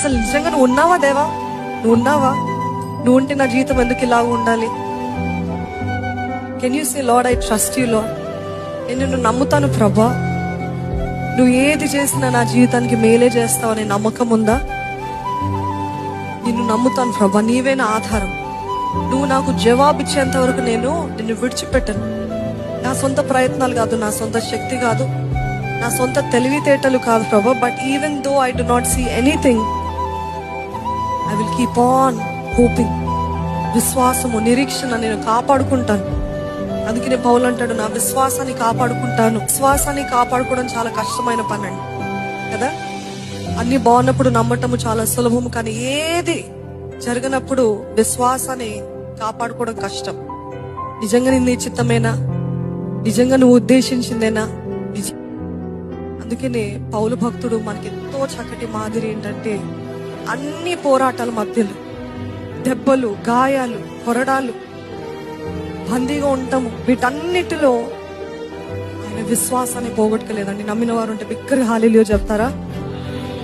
అసలు నిజంగా నువ్వు ఉన్నావా దేవా? నువ్వు ఉన్నావా? నువ్వు ఉంటే నా జీవితం ఎందుకు ఇలాగ ఉండాలి? Can you say lord, I trust you lord. నేను నిన్ను నమ్ముతాను ప్రభా. నువ్వు ఏది చేసినా నా జీవితానికి మేలే చేస్తావు అనే నమ్మకం ఉందా? నిన్ను నమ్ముతాను ప్రభా, నీవే నా ఆధారం. నువ్వు నాకు జవాబిచ్చేంత వరకు నేను నిన్ను విడిచిపెట్టను. నా సొంత ప్రయత్నాలు కాదు, నా సొంత శక్తి కాదు, నా సొంత తెలివితేటలు కాదు ప్రభా. But even though I do not see anything, I will keep on hoping. విశ్వాసము, నిరీక్షణ నేను కాపాడుకుంటాను. అందుకనే పౌలు అంటాడు, నా విశ్వాసాన్ని కాపాడుకుంటాను. విశ్వాసాన్ని కాపాడుకోవడం చాలా కష్టమైన పని అండి కదా. అన్ని బాగున్నప్పుడు నమ్మటము చాలా సులభము, కానీ ఏది జరగనప్పుడు విశ్వాసాన్ని కాపాడుకోవడం కష్టం. నిజంగా నీ చిత్తమేనా? నిజంగా నువ్వు ఉద్దేశించిందేనా? అందుకనే పౌలు భక్తుడు మనకి ఎంతో చక్కటి మాదిరి. ఏంటంటే అన్ని పోరాటాల మధ్యలో, దెబ్బలు, గాయాలు, కొరడాలు, బందీగా ఉంటాము, వీటన్నిటిలో ఆయన విశ్వాసాన్ని పోగొట్టుకోలేదండి. నమ్మిన వారు ఉంటే బిగ్గరగా హల్లెలూయా చెప్తారా?